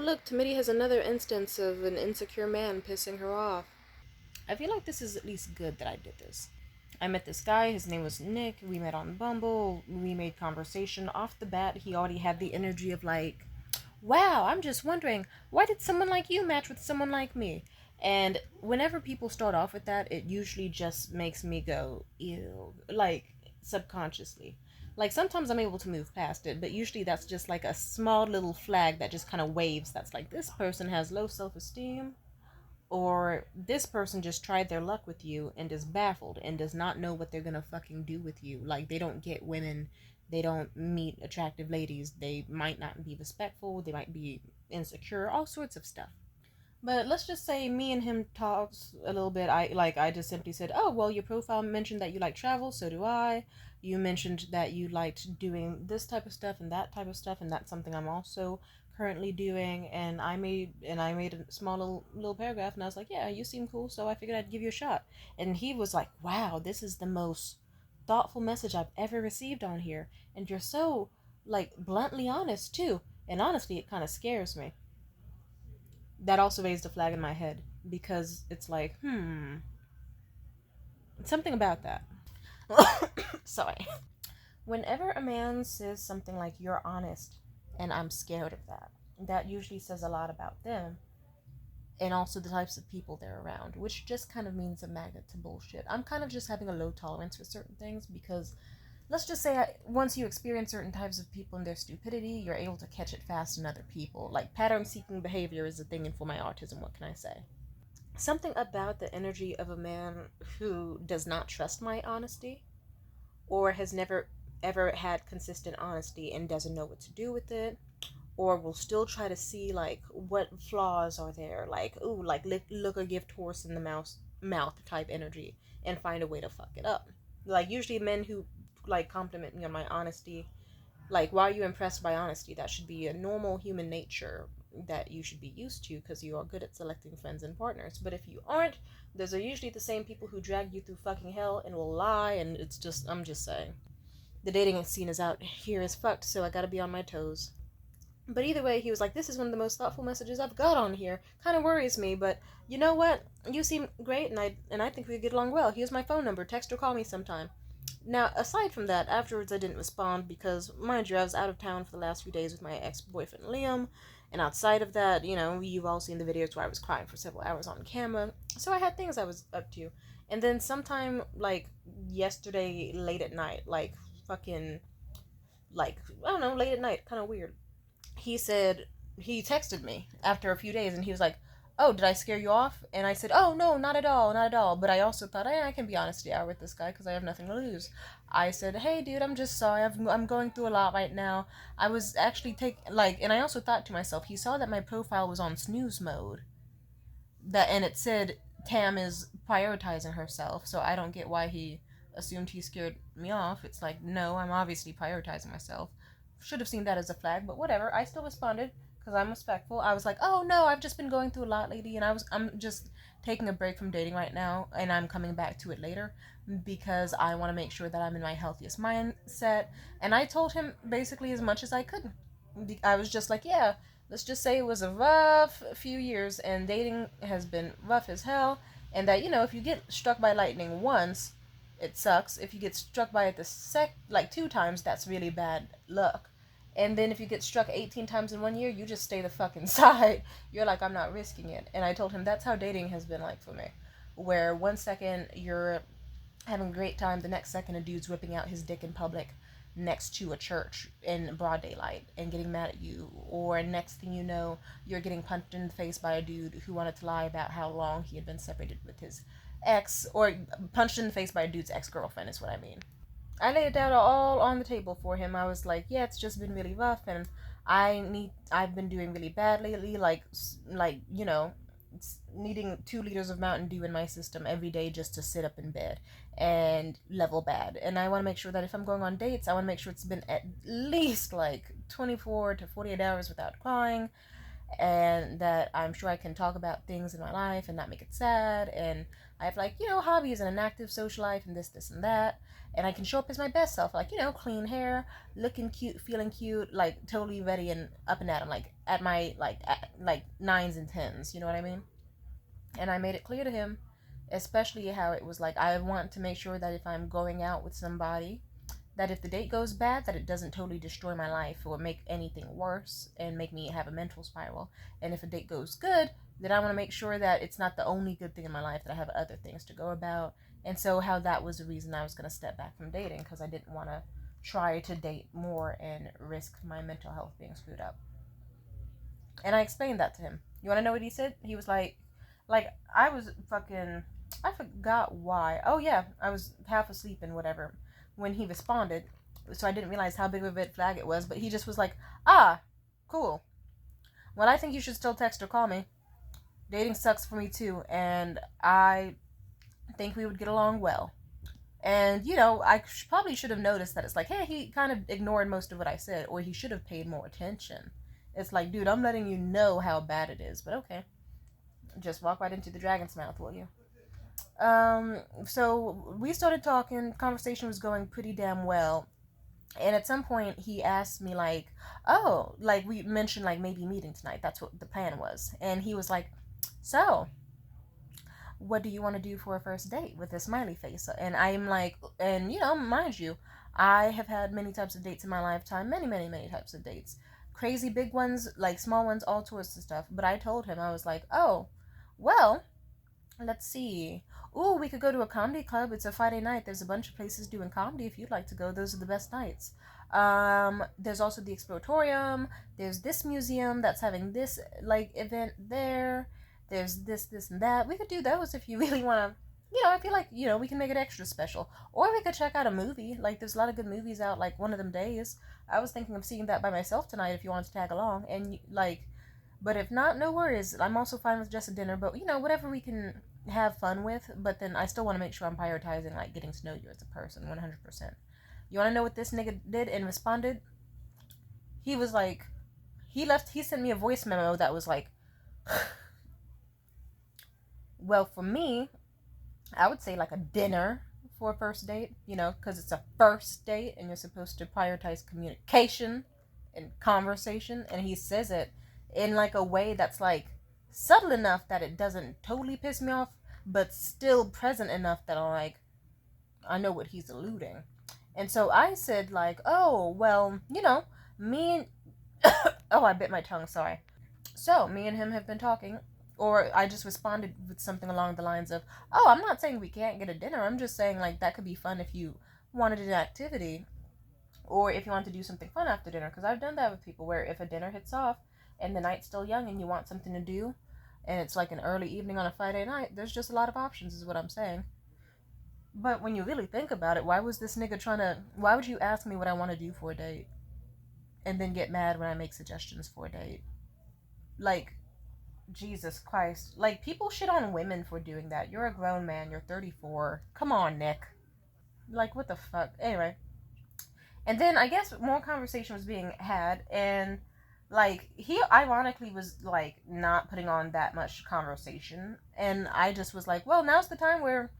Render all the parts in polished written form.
look, Timidity has another instance of an insecure man pissing her off. I feel like this is at least good that I did this. I met this guy, his name was Nick. We met on Bumble. We made conversation. Off the bat, he already had the energy of like, wow, I'm just wondering, why did someone like you match with someone like me? And whenever people start off with that, it usually just makes me go, ew, like subconsciously. Like sometimes I'm able to move past it, but usually that's just like a small little flag that just kind of waves. That's like, this person has low self esteem, or this person just tried their luck with you and is baffled and does not know what they're gonna fucking do with you. Like, they don't get women, they don't meet attractive ladies, they might not be respectful, they might be insecure, all sorts of stuff. But let's just say me and him talks a little bit. I just simply said, "Oh, well, your profile mentioned that you like travel, so do I. You mentioned that you liked doing this type of stuff and that type of stuff, and that's something I'm also currently doing." And I made a small little paragraph, and I was like, "Yeah, you seem cool, so I figured I'd give you a shot." And he was like, "Wow, this is the most thoughtful message I've ever received on here, and you're so like bluntly honest too." And honestly, it kind of scares me. That also raised a flag in my head because it's like, something about that. Sorry. Whenever a man says something like, you're honest, and I'm scared of that, that usually says a lot about them and also the types of people they're around, which just kind of means a magnet to bullshit. I'm kind of just having a low tolerance for certain things because let's just say once you experience certain types of people and their stupidity, you're able to catch it fast in other people. Like pattern seeking behavior is a thing for my autism. What can I say? Something about the energy of a man who does not trust my honesty or has never ever had consistent honesty and doesn't know what to do with it, or will still try to see like what flaws are there, like ooh, like look or give horse in the mouth type energy, and find a way to fuck it up. Like usually men who like compliment me on my honesty, like, why are you impressed by honesty? That should be a normal human nature that you should be used to because you are good at selecting friends and partners. But if you aren't, those are usually the same people who drag you through fucking hell and will lie. And it's just, I'm just saying. The dating scene is out here is fucked, so I gotta be on my toes. But either way, he was like, this is one of the most thoughtful messages I've got on here. Kind of worries me, but you know what? You seem great, and I think we get along well. Here's my phone number. Text or call me sometime. Now, aside from that, afterwards I didn't respond because, mind you, I was out of town for the last few days with my ex-boyfriend Liam, and outside of that, you've all seen the videos where I was crying for several hours on camera, so I had things I was up to. And then sometime, like, yesterday, late at night, like, fucking, like, I don't know, late at night, kind of weird, he said, he texted me after a few days and he was like, "Oh, did I scare you off?" And I said, "Oh, no, not at all, not at all." But I also thought, I can be honest here with this guy because I have nothing to lose. I said, "Hey, dude, I'm just sorry. I'm going through a lot right now. I was actually and I also thought to myself, he saw that my profile was on snooze mode. And it said Tam is prioritizing herself, so I don't get why he assumed he scared me off. It's like, no, I'm obviously prioritizing myself. Should have seen that as a flag, but whatever. I still responded because I'm respectful. I was like, "Oh no, I've just been going through a lot lately, and I'm just taking a break from dating right now, and I'm coming back to it later because I want to make sure that I'm in my healthiest mindset." And I told him basically as much as I could. I was just like, "Yeah, let's just say it was a rough few years, and dating has been rough as hell, and that if you get struck by lightning once, it sucks. If you get struck by it like 2 times, that's really bad luck. And then if you get struck 18 times in 1 year, you just stay the fuck inside. You're like, I'm not risking it." And I told him that's how dating has been like for me, where 1 second you're having a great time, the next second a dude's whipping out his dick in public next to a church in broad daylight and getting mad at you, or next thing you know, you're getting punched in the face by a dude who wanted to lie about how long he had been separated with his ex, or punched in the face by a dude's ex-girlfriend is what I mean. I laid it out all on the table for him. I was like, yeah, it's just been really rough, and I've been doing really bad lately, needing 2 liters of Mountain Dew in my system every day just to sit up in bed and level bad. And I want to make sure that if I'm going on dates, I want to make sure it's been at least like 24 to 48 hours without crying. and that I'm sure I can talk about things in my life and not make it sad. And I have, like, hobbies and an active social life and this, and that. And I can show up as my best self, like, clean hair, looking cute, feeling cute, like totally ready and up and at 'em, like at my, like nines and tens, you know what I mean? And I made it clear to him, especially how it was like, I want to make sure that if I'm going out with somebody, that if the date goes bad, that it doesn't totally destroy my life or make anything worse and make me have a mental spiral. And if a date goes good, then I want to make sure that it's not the only good thing in my life, that I have other things to go about. And so how that was the reason I was going to step back from dating, because I didn't want to try to date more and risk my mental health being screwed up. And I explained that to him. You want to know what he said? He was like I was fucking, I forgot why. Oh yeah, I was half asleep and whatever when he responded, so I didn't realize how big of a red flag it was. But he just was like, ah, cool. Well, I think you should still text or call me. Dating sucks for me too, and I think we would get along well. And I probably should have noticed that it's like, hey, he kind of ignored most of what I said, or he should have paid more attention. It's like, dude, I'm letting you know how bad it is, but okay. Just walk right into the dragon's mouth, will you? So we started talking, conversation was going pretty damn well. And at some point he asked me, like, oh, like we mentioned, like, maybe meeting tonight. That's what the plan was. And he was like, so what do you want to do for a first date, with a smiley face? And I'm like, and mind you, I have had many types of dates in my lifetime, many types of dates, crazy big ones, like small ones, all sorts of stuff. But I told him, I was like, oh, well, let's see. Ooh, we could go to a comedy club. It's a Friday night. There's a bunch of places doing comedy. If you'd like to go, those are the best nights. There's also the Exploratorium. There's this museum that's having this, like, event there. There's this, and that. We could do those if you really want to. I feel like, we can make it extra special. Or we could check out a movie. Like, there's a lot of good movies out, like, one of them days. I was thinking of seeing that by myself tonight if you wanted to tag along. And, like, but if not, no worries. I'm also fine with just a dinner. But, whatever we can have fun with. But then I still want to make sure I'm prioritizing, like, getting to know you as a person 100%. You want to know what this nigga did and responded? He was like, he sent me a voice memo that was like, well, for me, I would say like a dinner for a first date, because it's a first date and you're supposed to prioritize communication and conversation. And he says it in like a way that's like subtle enough that it doesn't totally piss me off, but still present enough that I know what he's alluding. And so I said, like, oh, well, me and oh, I bit my tongue, sorry. So me and him have been talking, or I just responded with something along the lines of, oh, I'm not saying we can't get a dinner. I'm just saying, like, that could be fun if you wanted an activity, or if you want to do something fun after dinner. Because I've done that with people, where if a dinner hits off and the night's still young and you want something to do, and it's like an early evening on a Friday night, there's just a lot of options, is what I'm saying. But when you really think about it, why would you ask me what I want to do for a date and then get mad when I make suggestions for a date? Like, Jesus Christ. Like, people shit on women for doing that. You're a grown man. You're 34. Come on, Nick. Like, what the fuck? Anyway. And then I guess more conversation was being had, and like he ironically was like not putting on that much conversation, and I just was like, well, now's the time where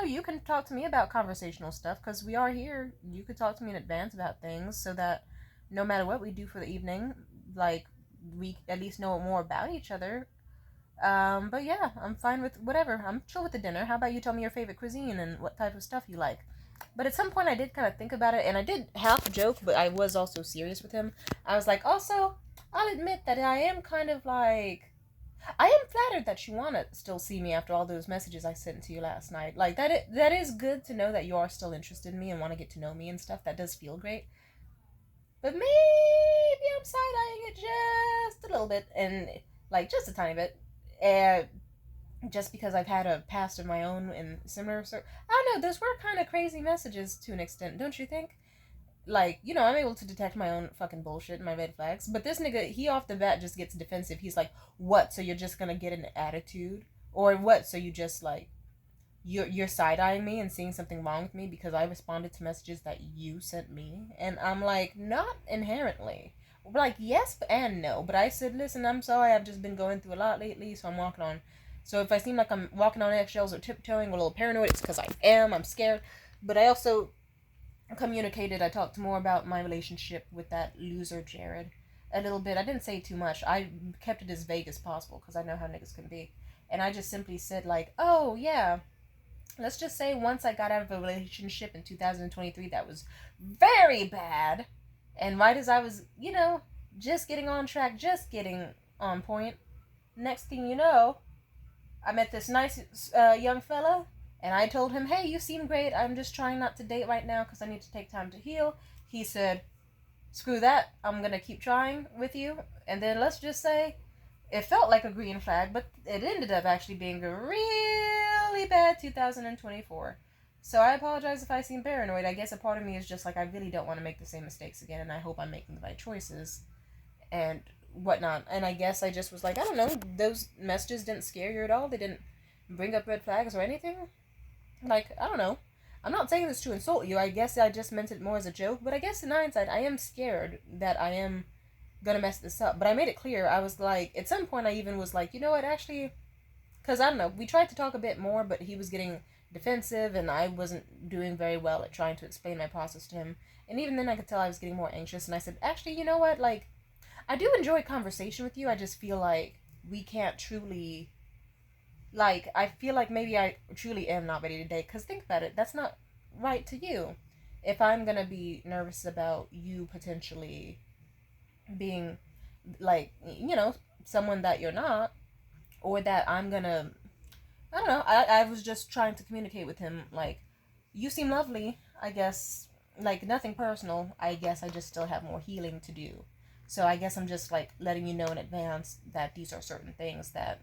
you can talk to me about conversational stuff, because we are here. You could talk to me in advance about things, so that no matter what we do for the evening, like, we at least know more about each other. But yeah, I'm fine with whatever. I'm chill with the dinner. How about you tell me your favorite cuisine and what type of stuff you like? But at some point I did kind of think about it, and I did half joke, but I was also serious with him. I was like, also, I'll admit that I am kind of like, I am flattered that you want to still see me after all those messages I sent to you last night. Like, that is good to know that you are still interested in me and want to get to know me and stuff. That does feel great. But maybe I'm side-eyeing it just a little bit, and like just a tiny bit. And just because I've had a past of my own in similar I don't know, those were kind of crazy messages to an extent, don't you think? Like, I'm able to detect my own fucking bullshit and my red flags. But this nigga, he off the bat just gets defensive. He's like, what? So you're just gonna get an attitude? Or what? So you just like, you're side eyeing me and seeing something wrong with me because I responded to messages that you sent me? And I'm like, not inherently. like yes and no. But I said, listen, I'm sorry, I've just been going through a lot lately, so I'm walking on. So if I seem like I'm walking on eggshells or tiptoeing or a little paranoid, it's because I am. I'm scared. But I also communicated. I talked more about my relationship with that loser Jared a little bit. I didn't say too much. I kept it as vague as possible because I know how niggas can be. And I just simply said like, oh yeah, let's just say once I got out of a relationship in 2023 that was very bad, and right as I was, just getting on track, just getting on point, next thing you know, I met this nice young fella, and I told him, hey, you seem great. I'm just trying not to date right now because I need to take time to heal. He said, screw that. I'm going to keep trying with you. And then let's just say it felt like a green flag, but it ended up actually being a really bad 2024. So I apologize if I seem paranoid. I guess a part of me is just like, I really don't want to make the same mistakes again, and I hope I'm making the right choices and whatnot. And I guess I just was like, I don't know, those messages didn't scare you at all? They didn't bring up red flags or anything? Like, I don't know. I'm not saying this to insult you. I guess I just meant it more as a joke. But I guess in hindsight, I am scared that I am gonna mess this up. But I made it clear. I was like, at some point, I even was like, you know what, actually, because I don't know, we tried to talk a bit more, but he was getting defensive, and I wasn't doing very well at trying to explain my process to him. And even then, I could tell I was getting more anxious, and I said, actually, you know what, like, I do enjoy conversation with you. I just feel like we can't truly, like, I feel like maybe I truly am not ready to date. Because think about it, that's not right to you. If I'm gonna be nervous about you potentially being, like, someone that you're not, or that I'm gonna, I don't know, I was just trying to communicate with him, like, you seem lovely, I guess, like, nothing personal, I guess I just still have more healing to do. So I guess I'm just, like, letting you know in advance that these are certain things that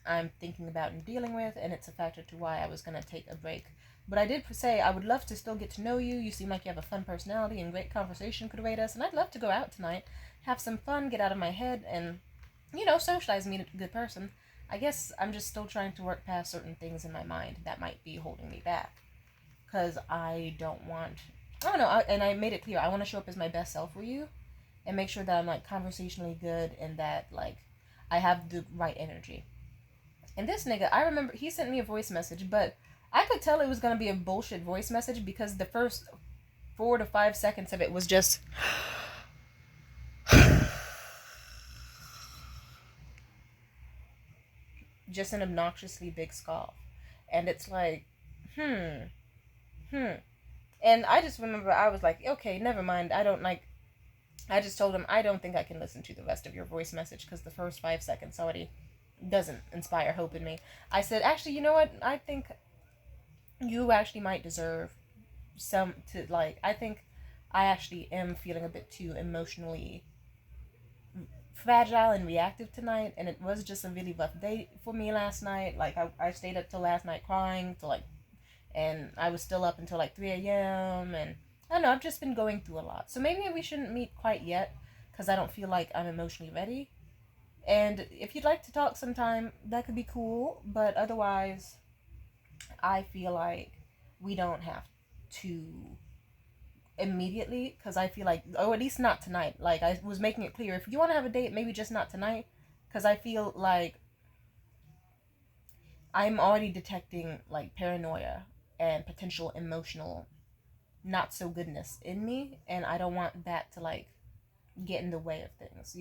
I'm thinking about and dealing with, and it's a factor to why I was going to take a break. But I did say I would love to still get to know you. You seem like you have a fun personality, and great conversation could await us, and I'd love to go out tonight, have some fun, get out of my head, and, socialize, meet a good person. I guess I'm just still trying to work past certain things in my mind that might be holding me back. Because I don't want, I don't know, and I made it clear, I want to show up as my best self for you, and make sure that I'm, like, conversationally good, and that, like, I have the right energy. And this nigga, I remember, he sent me a voice message, but I could tell it was going to be a bullshit voice message because the first 4 to 5 seconds of it was just just an obnoxiously big scoff. And it's like, hmm. And I just remember I was like, okay, never mind. I just told him, I don't think I can listen to the rest of your voice message because the first 5 seconds already doesn't inspire hope in me. I said, actually, you know what? I think you actually might deserve I think I actually am feeling a bit too emotionally fragile and reactive tonight, and it was just a really rough day for me last night. Like, I stayed up till last night crying till, like, and I was still up until, like, 3 a.m., and I don't know, I've just been going through a lot. So maybe we shouldn't meet quite yet, because I don't feel like I'm emotionally ready. And if you'd like to talk sometime, that could be cool, but otherwise, I feel like we don't have to immediately, because I feel like, or at least not tonight. Like, I was making it clear, if you want to have a date, maybe just not tonight, because I feel like I'm already detecting, like, paranoia and potential emotional not so goodness in me, and I don't want that to, like, get in the way of things.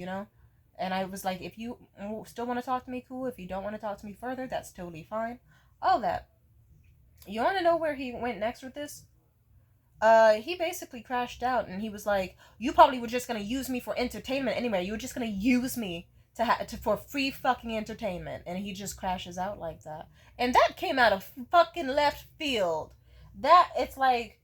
And I was like, if you still want to talk to me, cool. If you don't want to talk to me further, that's totally fine. All that. You want to know where he went next with this? He basically crashed out, and he was like, you probably were just gonna use me for entertainment anyway. You were just gonna use me for free fucking entertainment. And he just crashes out like that. And that came out of fucking left field. It's like,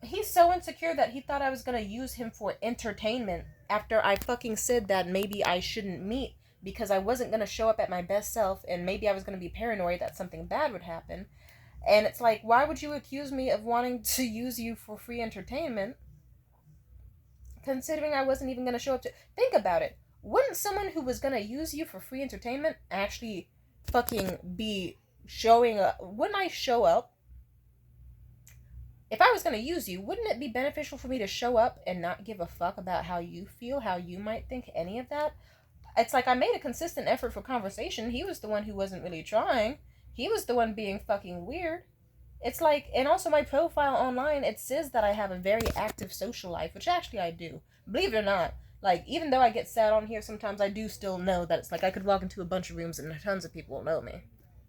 he's so insecure that he thought I was gonna use him for entertainment after I fucking said that maybe I shouldn't meet because I wasn't gonna show up at my best self, and maybe I was gonna be paranoid that something bad would happen. And it's like, why would you accuse me of wanting to use you for free entertainment, considering I wasn't even gonna show up to... Think about it. Wouldn't someone who was gonna use you for free entertainment actually fucking be showing up? Wouldn't I show up If I was going to use you, wouldn't it be beneficial for me to show up and not give a fuck about how you feel, how you might think, any of that? It's like I made a consistent effort for conversation. He was the one who wasn't really trying. He was the one being fucking weird. It's like, and also my profile online, it says that I have a very active social life, which actually I do. Believe it or not. Like, even though I get sad on here sometimes, I do still know that it's like I could walk into a bunch of rooms and tons of people will know me.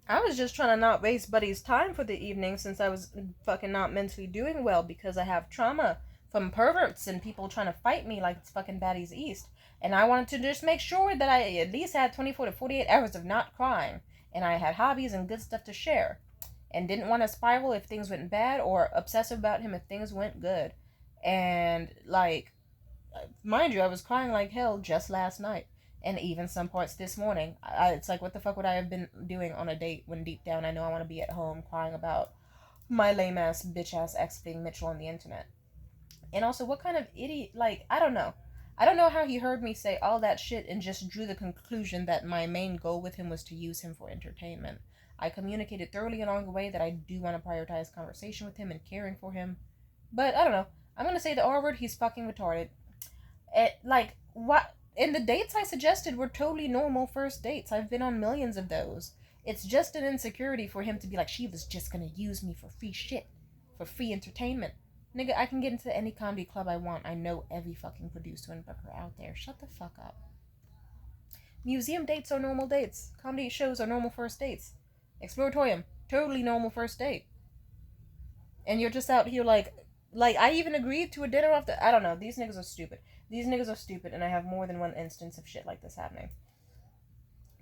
I was just trying to not waste Buddy's time for the evening since I was fucking not mentally doing well because I have trauma from perverts and people trying to fight me like it's fucking Baddies East. And I wanted to just make sure that I at least had 24 to 48 hours of not crying. And I had hobbies and good stuff to share. And didn't want to spiral if things went bad or obsessive about him if things went good. And, like, mind you, I was crying like hell just last night. And even some parts this morning. It's like, what the fuck would I have been doing on a date when deep down I know I want to be at home crying about my lame ass, bitch ass ex being Mitchell on the internet? And also, what kind of idiot, like, I don't know. I don't know how he heard me say all that shit and just drew the conclusion that my main goal with him was to use him for entertainment. I communicated thoroughly along the way that I do want to prioritize conversation with him and caring for him. But, I don't know. I'm gonna say the R word, he's fucking retarded. Like, what? And the dates I suggested were totally normal first dates. I've been on millions of those. It's just an insecurity for him to be like, she was just gonna use me for free shit, for free entertainment. Nigga, I can get into any comedy club I want. I know every fucking producer and booker out there. Shut the fuck up. Museum dates are normal dates. Comedy shows are normal first dates. Exploratorium, totally normal first date. And you're just out here like I even agreed to a dinner off the. I don't know. These niggas are stupid. These niggas are stupid, and I have more than one instance of shit like this happening.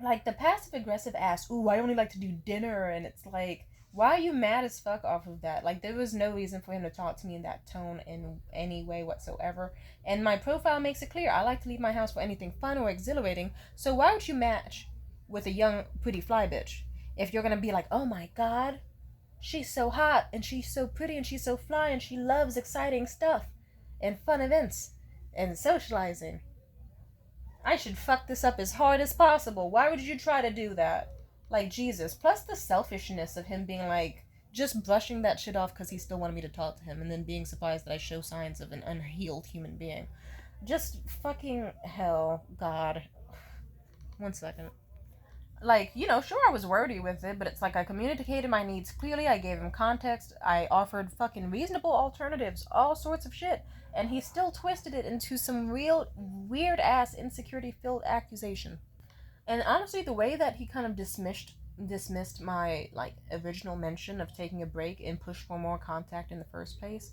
Like the passive aggressive ass, ooh, I only like to do dinner, and it's like, why are you mad as fuck off of that? Like, there was no reason for him to talk to me in that tone in any way whatsoever. And my profile makes it clear I like to leave my house for anything fun or exhilarating, so why would you match with a young, pretty fly bitch? If you're gonna be like, oh my god, she's so hot, and she's so pretty, and she's so fly, and she loves exciting stuff, and fun events, and socializing. I should fuck this up as hard as possible. Why would you try to do that? Like, Jesus. Plus the selfishness of him being like, just brushing that shit off because he still wanted me to talk to him, and then being surprised that I show signs of an unhealed human being. Just fucking hell, God. 1 second. Like, sure, I was wordy with it, but it's like I communicated my needs clearly, I gave him context, I offered fucking reasonable alternatives, all sorts of shit, and he still twisted it into some real weird ass insecurity filled accusation. And honestly, the way that he kind of dismissed my like original mention of taking a break and pushed for more contact in the first place,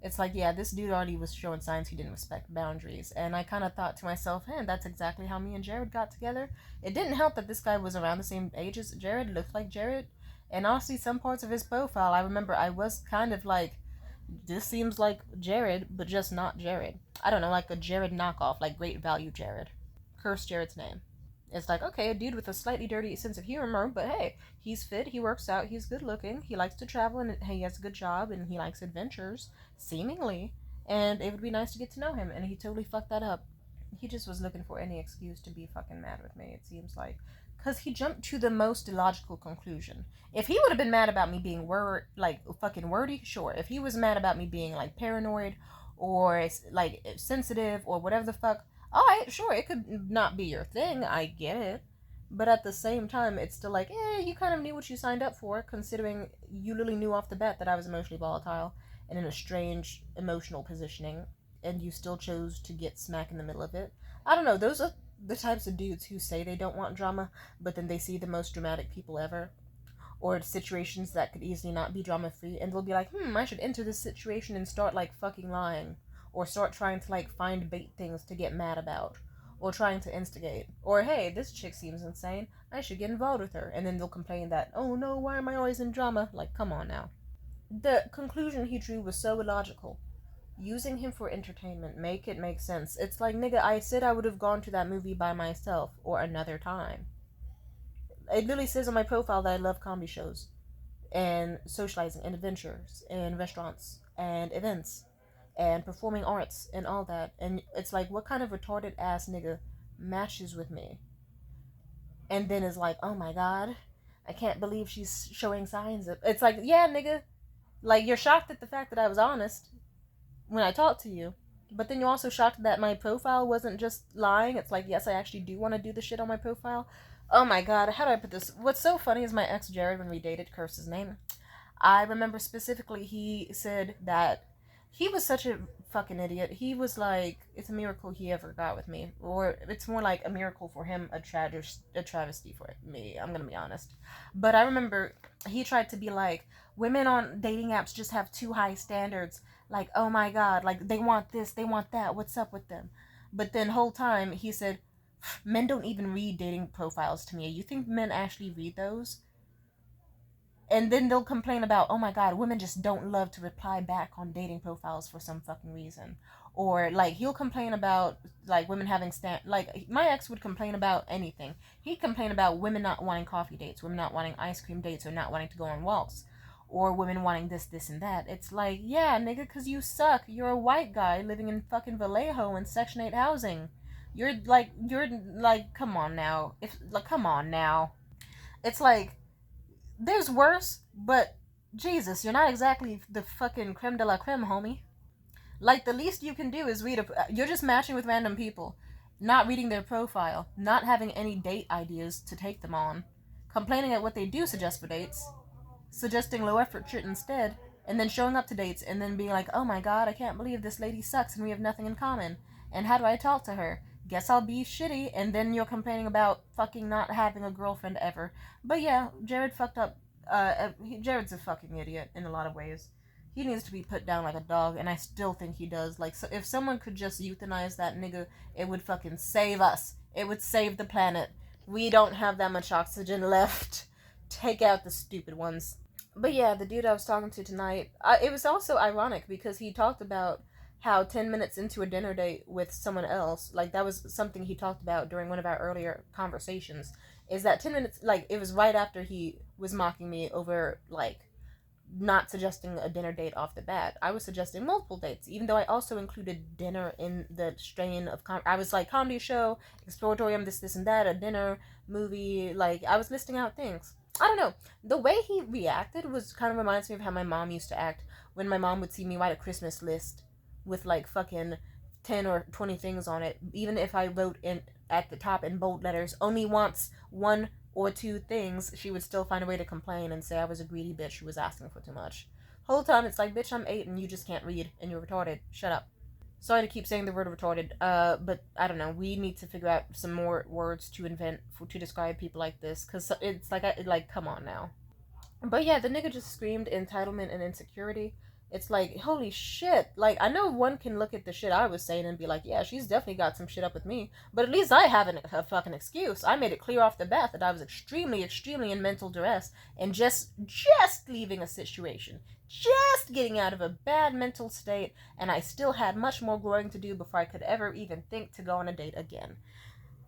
it's like, yeah, this dude already was showing signs he didn't respect boundaries. And I kind of thought to myself, hey, that's exactly how me and Jared got together. It didn't help that this guy was around the same age as Jared, looked like Jared. And honestly, some parts of his profile, I remember I was kind of like, this seems like Jared, but just not Jared. I don't know, like a Jared knockoff, like Great Value Jared. Curse Jared's name. It's like, okay, a dude with a slightly dirty sense of humor, but hey, he's fit, he works out, he's good looking, he likes to travel, and he has a good job, and he likes adventures, seemingly, and it would be nice to get to know him, and he totally fucked that up. He just was looking for any excuse to be fucking mad with me, it seems like. Because he jumped to the most illogical conclusion. If he would have been mad about me being fucking wordy, sure. If he was mad about me being, like, paranoid, or, like, sensitive, or whatever the fuck, alright, sure, it could not be your thing, I get it. But at the same time, it's still like, you kind of knew what you signed up for, considering you literally knew off the bat that I was emotionally volatile and in a strange emotional positioning, and you still chose to get smack in the middle of it. I don't know, those are the types of dudes who say they don't want drama, but then they see the most dramatic people ever, or situations that could easily not be drama free, and they'll be like, I should enter this situation and start like fucking lying, or start trying to like find bait things to get mad about, or trying to instigate, or hey, this chick seems insane, I should get involved with her, and then they'll complain that, oh no, why am I always in drama? Like, come on now. The conclusion he drew was so illogical. Using him for entertainment, make it make sense. It's like, nigga, I said I would have gone to that movie by myself, or another time. It literally says on my profile that I love comedy shows, and socializing, and adventures, and restaurants, and events, and performing arts, and all that. And it's like, what kind of retarded ass nigga matches with me? And then is like, oh my god, I can't believe she's showing signs of. It's like, yeah, nigga. Like, you're shocked at the fact that I was honest when I talked to you, but then you're also shocked that my profile wasn't just lying. It's like, yes, I actually do want to do the shit on my profile. Oh my god, how do I put this? What's so funny is my ex Jared, when we dated, curse his name. I remember specifically he said that he was such a fucking idiot. He was like, it's a miracle he ever got with me. Or it's more like a miracle for him, a travesty for me. I'm gonna be honest. But I remember he tried to be like, women on dating apps just have too high standards. Like, oh my god, like they want this, they want that. What's up with them? But then whole time he said, men don't even read dating profiles to me. You think men actually read those? And then they'll complain about, oh my god, women just don't love to reply back on dating profiles for some fucking reason. Or like he'll complain about like women having like my ex would complain about anything. He'd complain about women not wanting coffee dates, women not wanting ice cream dates, or not wanting to go on walks, or women wanting this and that. It's like, yeah, nigga, cause you suck. You're a white guy living in fucking Vallejo in Section 8 housing. You're like, come on now. If like, come on now. It's like, there's worse, but Jesus, you're not exactly the fucking creme de la creme, homie. Like, the least you can do is read a. You're just matching with random people, not reading their profile, not having any date ideas to take them on, complaining at what they do suggest for dates, suggesting low effort shit instead, and then showing up to dates and then being like, oh my god, I can't believe this lady sucks and we have nothing in common. And how do I talk to her? Guess I'll be shitty, and then you're complaining about fucking not having a girlfriend ever. But yeah, Jared fucked up. Jared's a fucking idiot in a lot of ways. He needs to be put down like a dog, and I still think he does. Like, so if someone could just euthanize that nigga, it would fucking save us. It would save the planet. We don't have that much oxygen left. Take out the stupid ones. But yeah, the dude I was talking to tonight, it was also ironic because he talked about how 10 minutes into a dinner date with someone else, like that was something he talked about during one of our earlier conversations, is that 10 minutes, like it was right after he was mocking me over, like, not suggesting a dinner date off the bat. I was suggesting multiple dates, even though I also included dinner in the strain of. I was like, comedy show, exploratorium, this, and that, a dinner, movie. Like, I was listing out things. I don't know. The way he reacted was kind of reminds me of how my mom used to act when my mom would see me write a Christmas list with like fucking 10 or 20 things on it, even if I wrote in at the top in bold letters only wants one or two things, she would still find a way to complain and say I was a greedy bitch who was asking for too much. Whole time it's like, bitch, I'm 8 and you just can't read and you're retarded. Shut up. Sorry to keep saying the word retarded, but I don't know. We need to figure out some more words to invent to describe people like this, because it's like, come on now. But yeah, the nigga just screamed entitlement and insecurity. It's like, holy shit. Like, I know one can look at the shit I was saying and be like, yeah, she's definitely got some shit up with me. But at least I have a fucking excuse. I made it clear off the bat that I was extremely, extremely in mental duress and just leaving a situation. Just getting out of a bad mental state, and I still had much more growing to do before I could ever even think to go on a date again.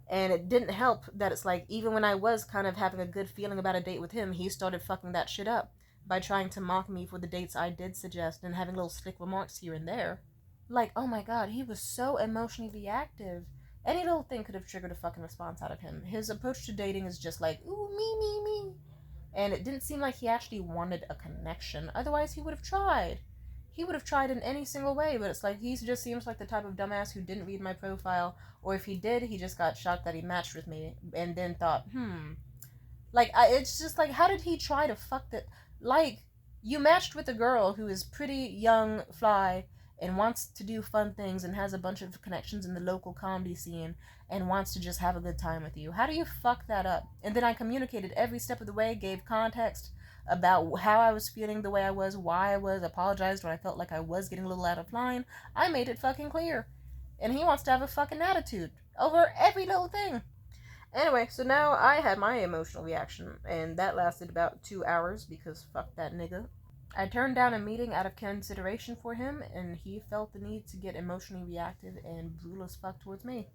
And it didn't help that it's like, even when I was kind of having a good feeling about a date with him, he started fucking that shit up by trying to mock me for the dates I did suggest and having little slick remarks here and there. Like, oh my god, he was so emotionally reactive. Any little thing could have triggered a fucking response out of him. His approach to dating is just like, ooh, me. And it didn't seem like he actually wanted a connection. Otherwise, he would have tried. He would have tried in any single way, but it's like he just seems like the type of dumbass who didn't read my profile, or if he did, he just got shocked that he matched with me and then thought, like, it's just like, how did he try to fuck that? Like, you matched with a girl who is pretty young, fly, and wants to do fun things and has a bunch of connections in the local comedy scene and wants to just have a good time with you. How do you fuck that up? And then I communicated every step of the way, gave context about how I was feeling the way I was, why I was, apologized when I felt like I was getting a little out of line. I made it fucking clear. And he wants to have a fucking attitude over every little thing. Anyway, so now I had my emotional reaction, and that lasted about 2 hours because fuck that nigga. I turned down a meeting out of consideration for him, and he felt the need to get emotionally reactive and brutal as fuck towards me.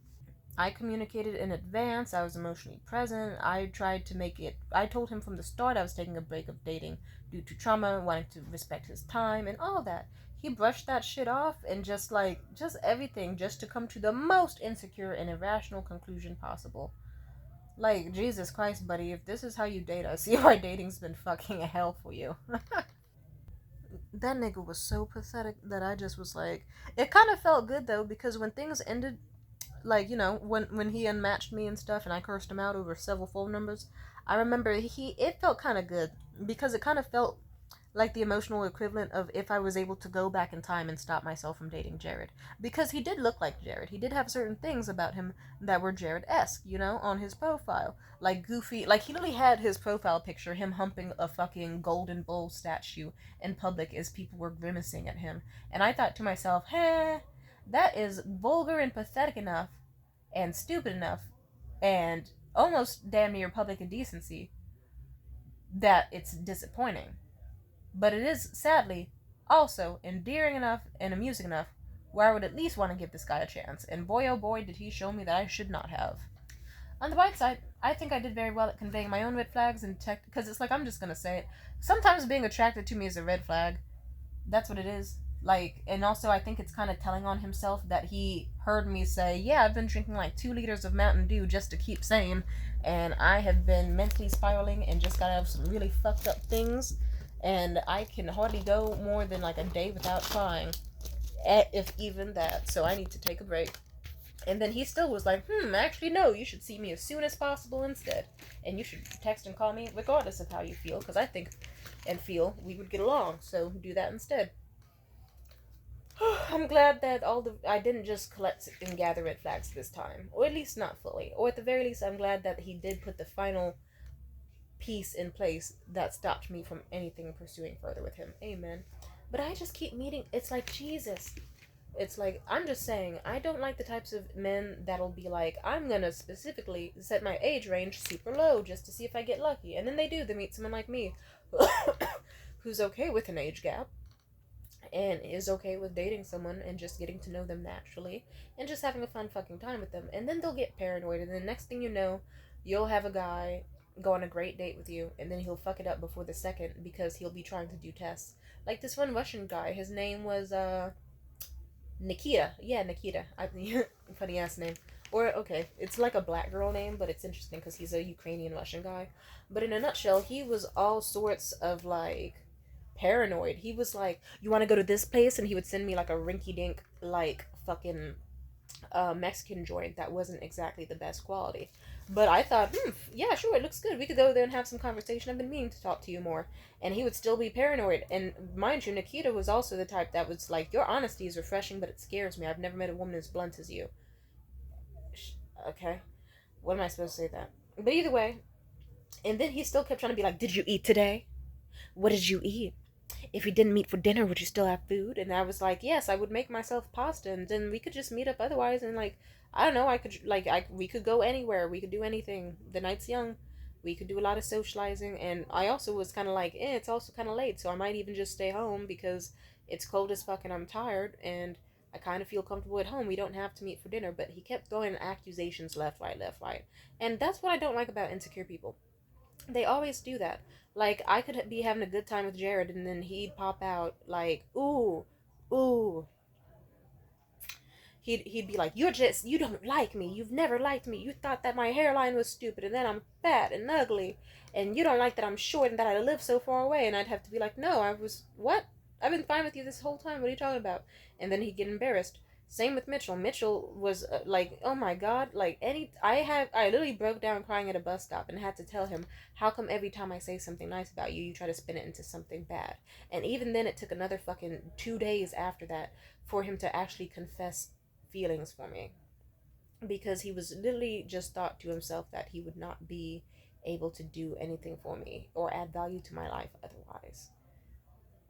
I communicated in advance. I was emotionally present. I tried to make it. I told him from the start I was taking a break of dating due to trauma, wanting to respect his time, and all that. He brushed that shit off and just everything just to come to the most insecure and irrational conclusion possible. Like, Jesus Christ, buddy, if this is how you date, I see why dating's been fucking hell for you. That nigga was so pathetic that I just was like, it kind of felt good though because when things ended, like when he unmatched me and stuff, and I cursed him out over several phone numbers, I remember it felt kind of good because it kind of felt like the emotional equivalent of if I was able to go back in time and stop myself from dating Jared. Because he did look like Jared. He did have certain things about him that were Jared esque, on his profile. Like goofy, like he literally had his profile picture, him humping a fucking golden bull statue in public as people were grimacing at him. And I thought to myself, that is vulgar and pathetic enough, and stupid enough, and almost damn near public indecency that it's disappointing. But it is, sadly, also endearing enough and amusing enough where I would at least want to give this guy a chance. And boy, oh boy, did he show me that I should not have. On the bright side, I think I did very well at conveying my own red flags and tech, because it's like, I'm just gonna say it. Sometimes being attracted to me is a red flag. That's what it is. Like, and also I think it's kind of telling on himself that he heard me say, yeah, I've been drinking like 2 liters of Mountain Dew just to keep sane, and I have been mentally spiraling and just got out of some really fucked up things, and I can hardly go more than like a day without crying, if even that, so I need to take a break. And then he still was like, actually, no, you should see me as soon as possible instead. And you should text and call me regardless of how you feel, because I think and feel we would get along, so do that instead. I'm glad that I didn't just collect and gather red flags this time, or at least not fully. Or at the very least, I'm glad that he did put the final piece in place that stopped me from anything pursuing further with him. Amen. But I just keep meeting. It's like Jesus. It's like, I'm just saying, I don't like the types of men that'll be like, I'm gonna specifically set my age range super low just to see if I get lucky. And then they do. They meet someone like me who's okay with an age gap and is okay with dating someone and just getting to know them naturally and just having a fun fucking time with them. And then they'll get paranoid, and the next thing you know, you'll have a guy go on a great date with you, and then he'll fuck it up before the second because he'll be trying to do tests. Like this one Russian guy, his name was Nikita. Yeah, Nikita. Funny ass name. Or, okay, it's like a black girl name, but it's interesting because he's a Ukrainian Russian guy. But in a nutshell, he was all sorts of like paranoid. He was like, "You want to go to this place?" And he would send me like a rinky dink, like fucking Mexican joint that wasn't exactly the best quality. But I thought, yeah, sure, it looks good. We could go there and have some conversation. I've been meaning to talk to you more. And he would still be paranoid. And mind you, Nikita was also the type that was like, your honesty is refreshing, but it scares me. I've never met a woman as blunt as you. Okay. What am I supposed to say that? But either way, and then he still kept trying to be like, did you eat today? What did you eat? If we didn't meet for dinner, would you still have food? And I was like, yes, I would make myself pasta, and then we could just meet up otherwise. And like, I don't know, we could go anywhere, we could do anything. The night's young, we could do a lot of socializing. And I also was kind of like, it's also kind of late, so I might even just stay home because it's cold as fuck and I'm tired, and I kind of feel comfortable at home. We don't have to meet for dinner. But he kept throwing accusations left, right, and that's what I don't like about insecure people. They always do that. Like, I could be having a good time with Jared, and then he'd pop out like, ooh. He'd be like, you don't like me. You've never liked me. You thought that my hairline was stupid, and then I'm fat and ugly, and you don't like that I'm short and that I live so far away. And I'd have to be like, no, what? I've been fine with you this whole time. What are you talking about? And then he'd get embarrassed. Same with Mitchell. Mitchell was like, oh my god, like I literally broke down crying at a bus stop and had to tell him, how come every time I say something nice about you, you try to spin it into something bad? And even then, it took another fucking 2 days after that for him to actually confess feelings for me, because he was literally just thought to himself that he would not be able to do anything for me or add value to my life otherwise.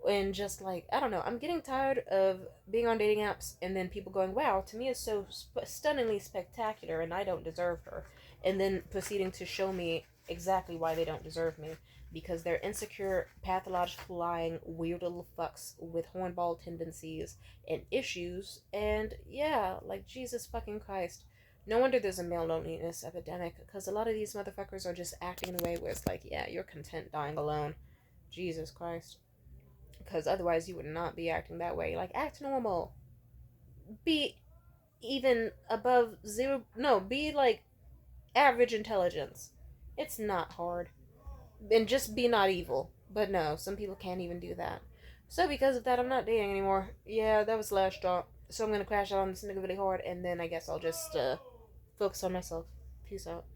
And just like, I don't know, I'm getting tired of being on dating apps and then people going, wow, to me is so stunningly spectacular and I don't deserve her, and then proceeding to show me exactly why they don't deserve me, because they're insecure, pathological lying, weird little fucks with hornball tendencies and issues. And yeah, like, Jesus fucking Christ, no wonder there's a male loneliness epidemic, because a lot of these motherfuckers are just acting in a way where it's like, yeah, you're content dying alone. Jesus Christ. Because otherwise you would not be acting that way. Like, act normal. Be even above zero. No, be like average intelligence. It's not hard. And just be not evil. But no, some people can't even do that. So because of that, I'm not dating anymore. Yeah, that was the last straw. So I'm gonna crash out on this nigga really hard, and then I guess I'll just focus on myself. Peace out.